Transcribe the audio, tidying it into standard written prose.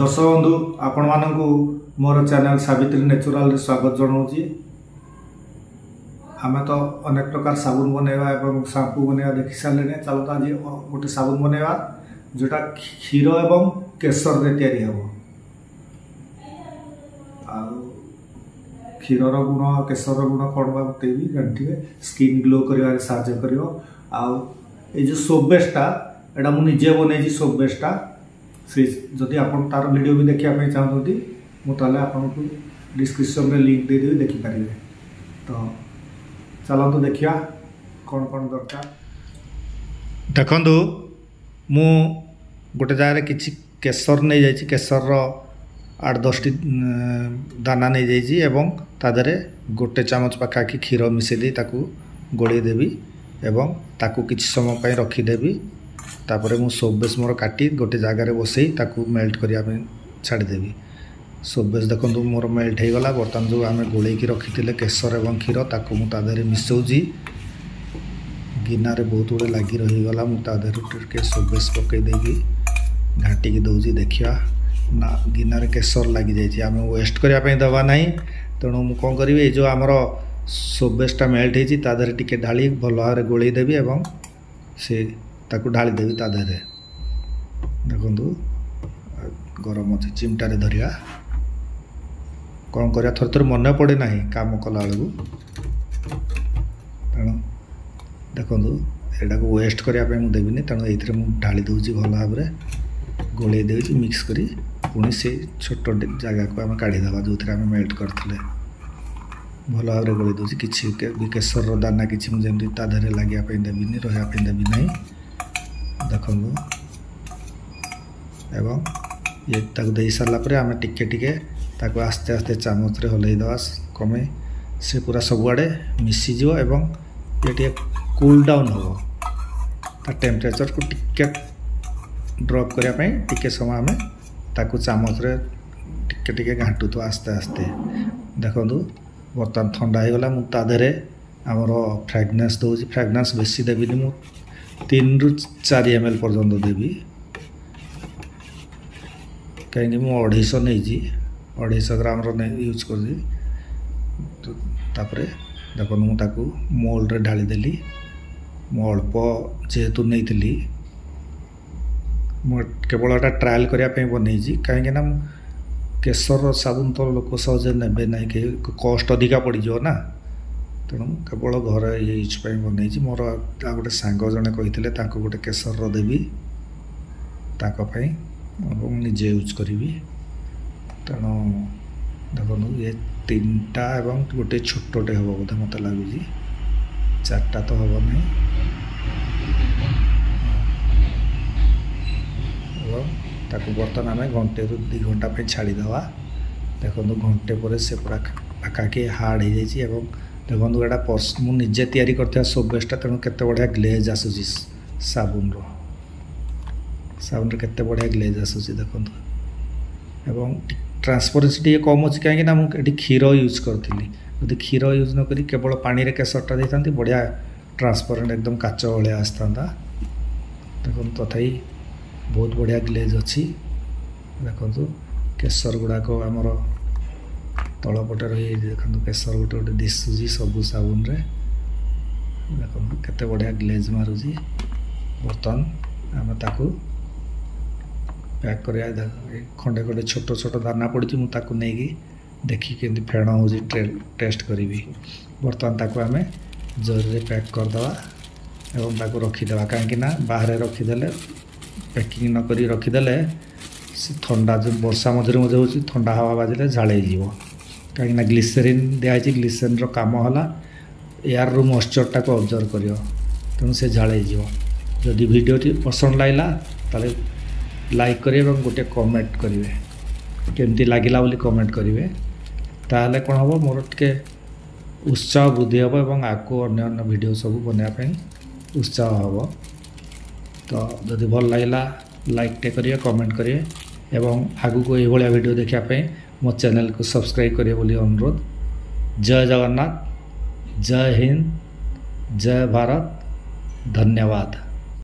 दर्शक बंधु आपण मानू मोर चैनल सावित्री नेचुरल स्वागत जनाऊँगी। आम तो अनेक प्रकार साबुन बनैवा और शैम्पू बनैवा देखी सारे। चलो तो आज गोटे साबुन बनैवा जोटा क्षीर एवं केसर रे तैयारी हम। क्षीर गुण केसर गुण कौन बतेबी जानते स्किन ग्लो कर साहाय्य कर। जो सोप बेसटा एटा मुझे बनई सोप बेसटा से जदि आप तार वीडियो भी देखा चाहते मुझे आपको डिस्क्रिप्शन में लिंक देदेवी देखिपारे। तो चलतु देखिया कौन कौन दरकार। देखु मु गोटे जगह किसी केसर नहीं जाइए केसर 8-10 टी दाना नहीं जाइए एवं तादरे गोटे चामच पाखाखि क्षीर मिसेदी ताकू गोली देवी एवं ताकू किछि समय पई रखीदेवी। तापर मु सोप बेस मोर काटी गोटे जगार बसई ताकू मेल्ट करने छाड़देवी। सोप बेस देखो मोर मेल्ट हो गला। बर्तमान जो आम गोलैकी रखी केसर एवं क्षीर ताकू मुझे मिसौजी गिनारे बहुत गुड़े लगी रहीगला। मुझे सोप बेस पकईदेकी घाटिकी दौजी देखिया ना गिनारे केसर लगी जाइए। आम वेस्ट करने दबा ना तेणु मुझे कौन करी जो आमर सोप बेसटा मेल्ट होती टिके ढाली भल भाव गोलैदेवी एवं से ताकू ढाली देवी तादेरे। देखु गरम अच्छे चिमटारे धरिया कौन करा थर थर मन पड़े ना काम कला बेलू। तेणु देखु यहाँ को वेस्ट करने मुझे देवी तेणु ये ढाली दूसरी भल भाव गोल दे मिक्स करी पुणी से छोट जगह को आम काढ़ीदे जो आम मेल्ट करते भल भाव गोल दूसरी किसी केसर दाना किसी मुझे तादेरे लगे देवी रही देवी ना। देखु एवं ये दे सारापर आम टिके टिके ताको आस्ते आस्ते चामच हलईदे कमे से पूरा सबुआड़े मिसीज एवं ये टे कूल डाउन हम ता टेम्परेचर को टिके ड्रॉप करने टिके समय आम ताको चामच टिके टिके घाटू तो आस्ते आस्ते। देखु बर्तमान ठंडा हो गला मुझे आमर फ्रेगनेंस दूसरी फ्रेगनेंस बेसी देवी मु 3-4 ml पर्यंत देवी कहीं 250 नहीं 250 ग्राम यूज कर दी। तो तापरे देखो मुझे मोल्ड रे ढाली देली। मु अल्प जेहेतु नहीं थी केवल एटा ट्रायल करने बनई कहीं ना केसर साबुन तो लोक सहजे ने ना कि कस्ट अधिका पड़ज ना तेणु केवल घर यूज बनई। मोर गोटे सांग जड़े कही गोटे केसर देवी ताकि निजे यूज करी। तेणु देखो ये 3टा एवं गोटे छोटे हम बोधे मत लगुच 4टा तो हम नहीं। ताकू बर्तमान आम घंटे 2 घंटा छाड़ीदे। देखो घंटे पर से पूरा पाखाखि हार्ड हो जाइए। देखो यहाँ मुझे तैयारी करता सोप बेसटा तेणु केते बढ़िया ग्लेज आसूसी साबुन केते बढ़िया ग्लेज आसूसी। देखो एवं ट्रांसपेरेंसी टी कम अच्छी कहीं मुझे क्षीर यूज करी यदि क्षीर यूज न करी केवल पानी रे केसरटा देता बढ़िया ट्रांसपेरेंट एकदम काच भाया आसता। देखो तथापि बहुत बढ़िया ग्लेज अच्छी। देखो केसर गुड़ाक आमर तलपटे रही देखो केसर गोटे गोटे दिशुची सबू साबुन रे। देखो केते बढ़िया ग्लेज मारुची। बर्तमान आम ताकू पैक कर खंडे खंडे छोट छोट दाना पड़ी मुझे नहीं देखी केमती फेण हो टेस्ट करी। बर्तमान ताकू आम जरी पैक करदे एवं ताकू रखीदे कहीं बाहर रखीदे पैकिंग नक रखीदे से ठंडा जो वर्षा मझे मझे हो ठंडा हवा बाजिले झाड़े कहीं ग्लिसरीन दिखाई ग्लिसरीन काम है एयर रू मॉइस्चरटा को ऑब्जर्व कर तेणु से झाड़े जदि वीडियोटी पसंद लगला ताले लाइक करेंगे और गोटे कमेंट करेंगे केमती लगिला बोली कमेंट करेंगे ताहले कौन हम मोर टे उत्साह बुद्धि हम और आगको अन्य वीडियो सब बनवाई उत्साह हम। तो जदि भल लगला लाइक टे करेंगे कमेंट करेंगे एवं आगू को ये वीडियो देखापी मो चैनल को सब्सक्राइब करिए बोली अनुरोध। जय जगन्नाथ, जय हिंद, जय भारत, धन्यवाद।